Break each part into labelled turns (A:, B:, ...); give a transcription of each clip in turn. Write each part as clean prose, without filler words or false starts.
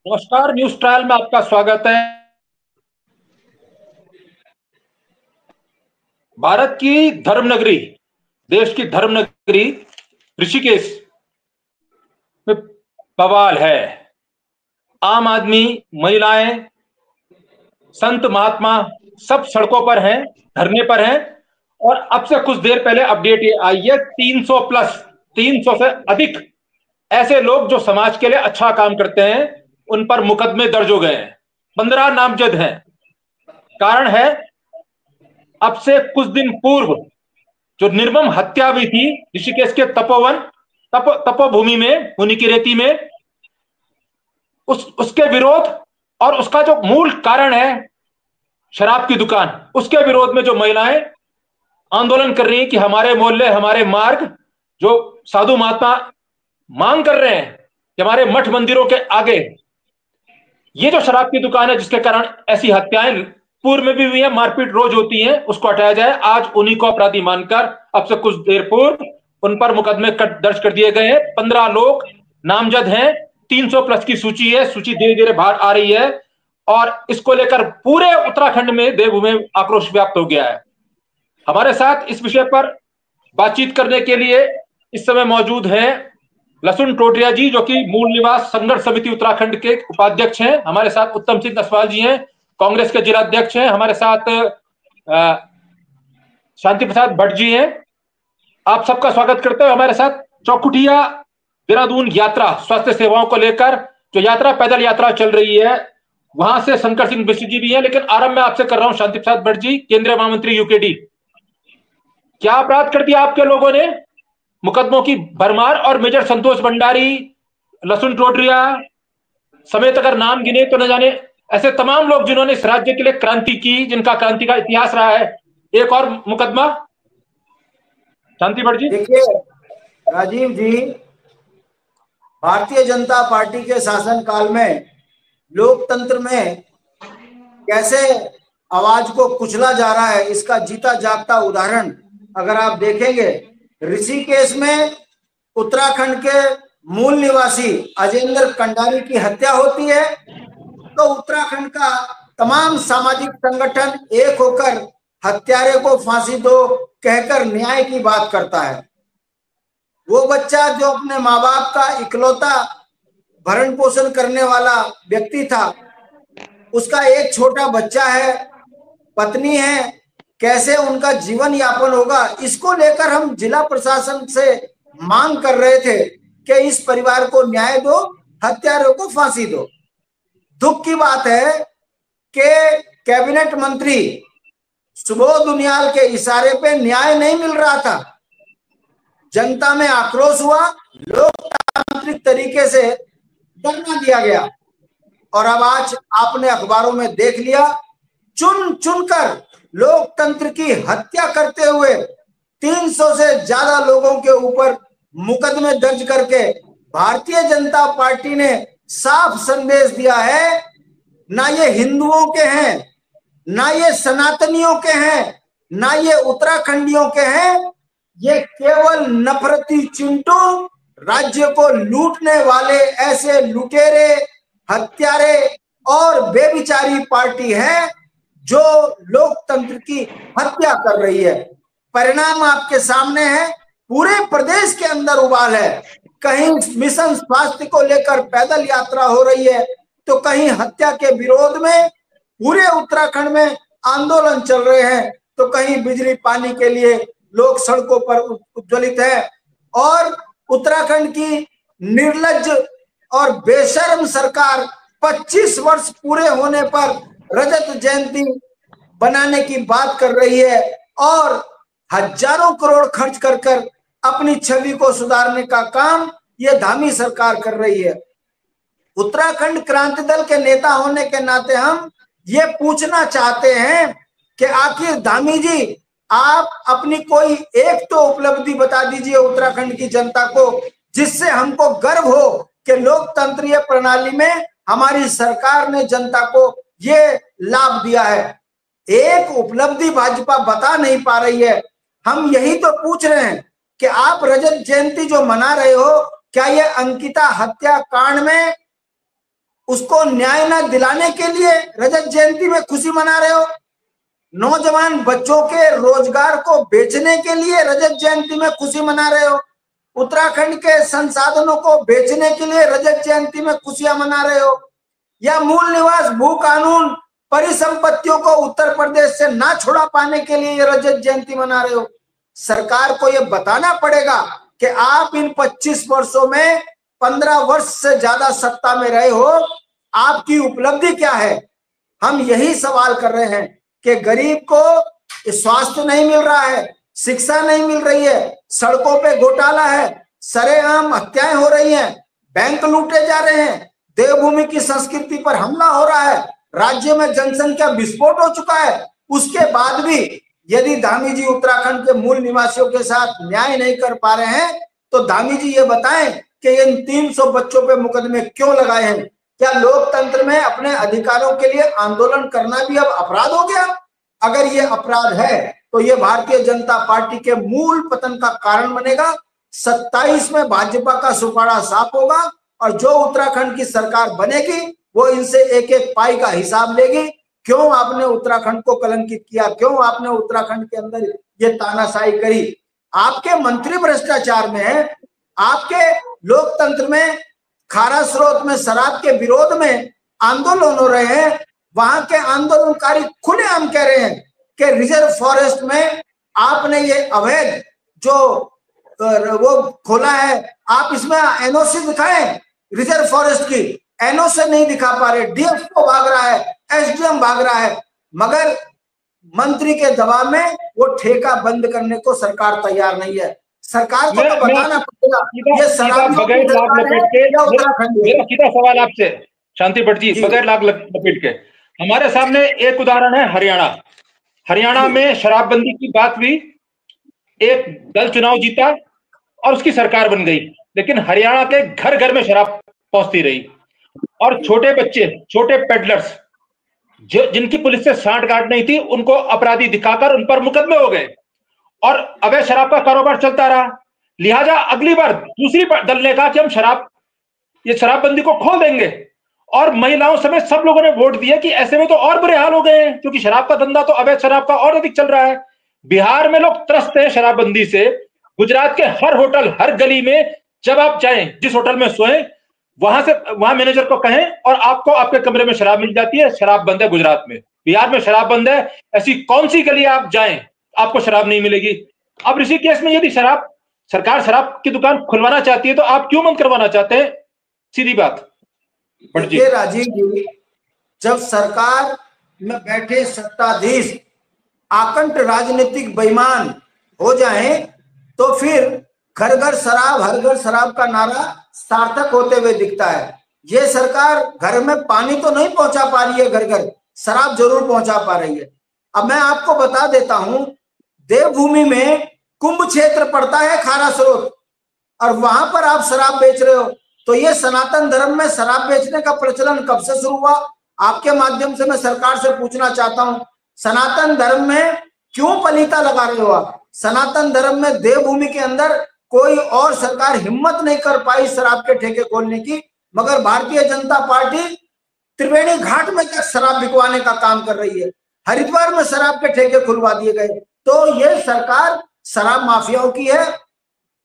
A: नमस्कार, news trial में आपका स्वागत है। भारत की धर्मनगरी, देश की धर्मनगरी ऋषिकेश में बवाल है। आम आदमी, महिलाएं, संत महात्मा सब सड़कों पर हैं, धरने पर हैं। और अब से कुछ देर पहले अपडेट ये आई है, 300 प्लस, 300 से अधिक ऐसे लोग जो समाज के लिए अच्छा काम करते हैं, उन पर मुकदमे दर्ज हो गए हैं। 15 नामजद हैं। कारण है, अब से कुछ दिन पूर्व जो निर्मम हत्या हुई थी ऋषिकेश के तपोभूमि में, मुनि की रेती में, उसके विरोध और उसका जो मूल कारण है शराब की दुकान, उसके विरोध में जो महिलाएं आंदोलन कर रही हैं कि हमारे मोहल्ले, हमारे मार्ग, जो साधु महात्मा मांग कर रहे हैं कि हमारे मठ मंदिरों के आगे ये जो शराब की दुकान है जिसके कारण ऐसी हत्याएं पूर्व में भी हुई है, मारपीट रोज होती है, उसको हटाया जाए। आज उन्हीं को अपराधी मानकर अब से कुछ देर पूर्व उन पर मुकदमे दर्ज कर दिए गए हैं। 15 लोग नामजद हैं। 300 प्लस की सूची है। सूची धीरे धीरे बाहर आ रही है और इसको लेकर पूरे उत्तराखंड में देवभूमि में आक्रोश व्याप्त हो गया है। हमारे साथ इस विषय पर बातचीत करने के लिए इस समय मौजूद हैं लसुन टोटिया जी, जो कि मूल निवास संघर्ष समिति उत्तराखंड के उपाध्यक्ष हैं। हमारे साथ उत्तम सिंह नसवाल जी हैं, कांग्रेस के जिलाध्यक्ष हैं। हमारे साथ शांति प्रसाद भट्ट जी हैं। आप सबका स्वागत करते हैं। हमारे साथ चौखुटिया देहरादून यात्रा, स्वास्थ्य सेवाओं को लेकर जो यात्रा, पैदल यात्रा चल रही है, वहां से शंकर सिंह बिस्ट्री जी भी हैं। लेकिन आरंभ में आपसे कर रहा हूं शांति प्रसाद भट्ट जी, केंद्रीय महामंत्री यूकेडी। क्या अपराध कर दिया आपके लोगों ने? मुकदमों की भरमार। और मेजर संतोष भंडारी, लसुन टोटरिया समेत अगर नाम गिने तो न जाने ऐसे तमाम लोग जिन्होंने इस राज्य के लिए क्रांति की, जिनका क्रांति का इतिहास रहा है। एक और मुकदमा, शांति भट्ट जी।
B: देखिए राजीव जी, भारतीय जनता पार्टी के शासनकाल में लोकतंत्र में कैसे आवाज को कुचला जा रहा है, इसका जीता जागता उदाहरण अगर आप देखेंगे, ऋषिकेश में उत्तराखंड के मूल निवासी अजेंद्र कंडारी की हत्या होती है तो उत्तराखंड का तमाम सामाजिक संगठन एक होकर हत्यारे को फांसी दो कहकर न्याय की बात करता है। वो बच्चा जो अपने माँ बाप का इकलौता भरण पोषण करने वाला व्यक्ति था, उसका एक छोटा बच्चा है, पत्नी है, कैसे उनका जीवन यापन होगा, इसको लेकर हम जिला प्रशासन से मांग कर रहे थे कि इस परिवार को न्याय दो, हत्यारों को फांसी दो। दुख की बात है कि कैबिनेट मंत्री सुबोध उनियाल के इशारे पे न्याय नहीं मिल रहा था। जनता में आक्रोश हुआ, लोकतांत्रिक तरीके से धरना दिया गया और अब आज आपने अखबारों में देख लिया, चुन चुनकर लोकतंत्र की हत्या करते हुए 300 से ज्यादा लोगों के ऊपर मुकदमे दर्ज करके भारतीय जनता पार्टी ने साफ संदेश दिया है, ना ये हिंदुओं के हैं, ना ये सनातनियों के हैं, ना ये उत्तराखंडियों के हैं, ये केवल नफरती चिंटू, राज्य को लूटने वाले ऐसे लुटेरे, हत्यारे और बेविचारी पार्टी है जो लोकतंत्र की हत्या कर रही है। परिणाम आपके सामने है, पूरे प्रदेश के अंदर उबाल है। कहीं मिशन स्वास्थ्य को लेकर पैदल यात्रा हो रही है तो कहीं हत्या के विरोध में पूरे उत्तराखंड में आंदोलन चल रहे हैं, तो कहीं बिजली पानी के लिए लोग सड़कों पर उज्ज्वलित है। और उत्तराखंड की निर्लज्ज और बेशर्म सरकार 25 वर्ष पूरे होने पर रजत जयंती बनाने की बात कर रही है और हजारों करोड़ खर्च कर कर अपनी छवि को सुधारने का काम ये धामी सरकार कर रही है। उत्तराखंड क्रांति दल के नेता होने के नाते हम ये पूछना चाहते हैं कि आखिर धामी जी, आप अपनी कोई एक तो उपलब्धि बता दीजिए उत्तराखंड की जनता को जिससे हमको गर्व हो कि लोकतंत्रीय प्रणाली में हमारी सरकार ने जनता को ये लाभ दिया है। एक उपलब्धि भाजपा बता नहीं पा रही है। हम यही तो पूछ रहे हैं कि आप रजत जयंती जो मना रहे हो, क्या ये अंकिता हत्याकांड में उसको न्याय न दिलाने के लिए रजत जयंती में खुशी मना रहे हो? नौजवान बच्चों के रोजगार को बेचने के लिए रजत जयंती में खुशी मना रहे हो? उत्तराखंड के संसाधनों को बेचने के लिए रजत जयंती में खुशियां मना रहे हो? या मूल निवास भू कानून परिसंपत्तियों को उत्तर प्रदेश से ना छुड़ा पाने के लिए रजत जयंती मना रहे हो? सरकार को यह बताना पड़ेगा कि आप इन 25 वर्षों में 15 वर्ष से ज्यादा सत्ता में रहे हो, आपकी उपलब्धि क्या है? हम यही सवाल कर रहे हैं कि गरीब को स्वास्थ्य नहीं मिल रहा है, शिक्षा नहीं मिल रही है, सड़कों पे घोटाला है, सरेआम हत्याएं हो रही हैं, बैंक लूटे जा रहे हैं, देवभूमि की संस्कृति पर हमला हो रहा है, राज्य में जनसंख्या विस्फोट हो चुका है। उसके बाद भी यदि धामी जी उत्तराखंड के मूल निवासियों के साथ न्याय नहीं कर पा रहे हैं, तो धामी जी ये बताएं कि इन 300 बच्चों पे मुकदमे क्यों लगाए हैं? क्या लोकतंत्र में अपने अधिकारों के लिए आंदोलन करना भी अब अपराध हो गया? अगर ये अपराध है तो ये भारतीय जनता पार्टी के मूल पतन का कारण बनेगा। 27 में भाजपा का सुपाड़ा साफ होगा और जो उत्तराखंड की सरकार बनेगी वो इनसे एक एक पाई का हिसाब लेगी। क्यों आपने उत्तराखंड को कलंकित किया? क्यों आपने उत्तराखंड के अंदर ये तानाशाही करी? आपके मंत्री भ्रष्टाचार में है, आपके लोकतंत्र में खारा स्रोत में शराब के विरोध में आंदोलन हो रहे हैं। वहां के आंदोलनकारी खुलेआम कह रहे हैं कि रिजर्व फॉरेस्ट में आपने ये अवैध जो वो खोला है, आप इसमें एनओसी दिखाएं। रिजर्व फॉरेस्ट की एनओसी नहीं दिखा पा रहे, डीएफओ भाग रहा है, एसडीएम भाग रहा है, मगर मंत्री के दबाव में वो ठेका बंद करने को सरकार तैयार नहीं है। सरकार को तो बताना पड़ेगा ये शराबियों की सरकार है या उत्तराखंड।
A: मेरा सीधा सवाल आपसे शांति भट्ट जी, बगैर लाग लपेट के, हमारे सामने एक उदाहरण है हरियाणा में शराबबंदी की बात हुई, एक दल चुनाव जीता और उसकी सरकार बन गई, लेकिन हरियाणा के घर घर में शराब पहुंचती रही और छोटे बच्चे, छोटे पेडलर्स जिनकी पुलिस से सांठ-गांठ नहीं थी, उनको अपराधी दिखाकर उन पर मुकदमे हो गए और अवैध शराब का कारोबार चलता रहा। लिहाजा अगली बार दूसरी दल ने कहा कि हम ये शराबबंदी को खोल देंगे और महिलाओं समेत सब लोगों ने वोट दिया कि ऐसे में तो और बुरे हाल हो गए हैं, क्योंकि शराब का धंधा तो अवैध शराब का और अधिक चल रहा है। बिहार में लोग त्रस्त हैं शराबबंदी से। गुजरात के हर होटल, हर गली में जब आप जाएं, जिस होटल में सोएं, वहां मैनेजर को कहें और आपको आपके कमरे में शराब मिल जाती है। शराब बंद है गुजरात में, बिहार में शराब बंद है। ऐसी कौन सी गली आप जाएं आपको शराब नहीं मिलेगी। अब ऋषिकेश में यदि सरकार शराब की दुकान खुलवाना चाहती है तो आप क्यों बंद करवाना चाहते हैं? सीधी बात।
B: देखिए राजीव जी, जब सरकार में बैठे सत्ताधीश आकंठ राजनीतिक बेईमान हो जाएं तो फिर घर घर शराब, हर घर शराब का नारा सार्थक होते हुए दिखता है। ये सरकार घर में पानी तो नहीं पहुंचा पा रही है, घर घर शराब जरूर पहुंचा पा रही है। अब मैं आपको बता देता हूं, देवभूमि में कुंभ क्षेत्र पड़ता है, खारा स्रोत, और वहां पर आप शराब बेच रहे हो। तो ये सनातन धर्म में शराब बेचने का प्रचलन कब से शुरू हुआ? आपके माध्यम से मैं सरकार से पूछना चाहता हूं, सनातन धर्म में क्यों पलीता लगा रहे हो आप? सनातन धर्म में देवभूमि के अंदर कोई और सरकार हिम्मत नहीं कर पाई शराब के ठेके खोलने की, मगर भारतीय जनता पार्टी त्रिवेणी घाट में तक शराब बिकवाने का काम कर रही है। हरिद्वार में शराब के ठेके खुलवा दिए गए। तो ये सरकार शराब माफियाओं की है,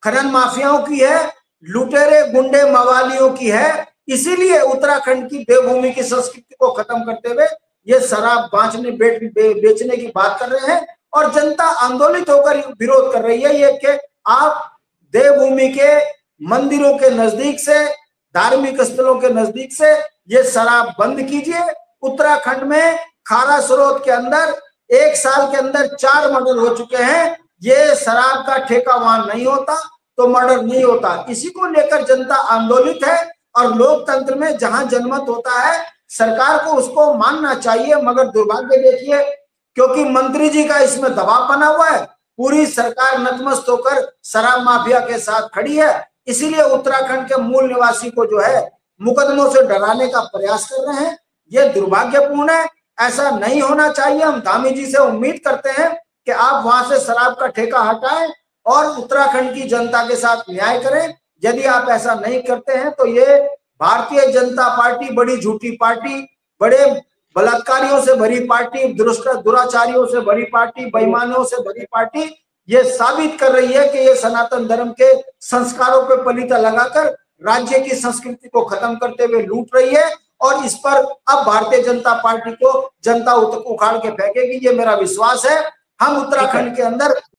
B: खनन माफियाओं की है, लुटेरे गुंडे मवालियों की है। इसीलिए उत्तराखंड की देवभूमि की संस्कृति को खत्म करते हुए ये शराब बेचने की बात कर रहे हैं और जनता आंदोलित होकर विरोध कर रही है। ये कि आप देवभूमि के मंदिरों के नजदीक से, धार्मिक स्थलों के नजदीक से ये शराब बंद कीजिए। उत्तराखंड में खारा स्रोत के अंदर 1 साल के अंदर 4 मर्डर हो चुके हैं। ये शराब का ठेका वहां नहीं होता तो मर्डर नहीं होता। इसी को लेकर जनता आंदोलित है और लोकतंत्र में जहां जनमत होता है सरकार को उसको मानना चाहिए। मगर दुर्भाग्य देखिए, क्योंकि मंत्री जी का इसमें दबाव बना हुआ है, पूरी सरकार नतमस्त होकर शराब माफिया के साथ खड़ी है इसीलिए उत्तराखंड के मूल निवासी को जो है मुकदमों से डराने का प्रयास कर रहे हैं। ये दुर्भाग्यपूर्ण है, ऐसा नहीं होना चाहिए। हम धामी जी से उम्मीद करते हैं कि आप वहां से शराब का ठेका हटाएं और उत्तराखंड की जनता के साथ न्याय करें। यदि आप ऐसा नहीं करते हैं तो ये भारतीय जनता पार्टी बड़ी झूठी पार्टी, बड़े बलात्कारियों से भरी पार्टी, दुराचारियों से भरी पार्टी, बेईमानों से भरी पार्टी ये साबित कर रही है कि ये सनातन धर्म के संस्कारों पे पलीता लगाकर राज्य की संस्कृति को खत्म करते हुए लूट रही है। और इस पर अब भारतीय जनता पार्टी को जनता उखाड़ के फेंकेगी, ये मेरा विश्वास है। हम उत्तराखंड के अंदर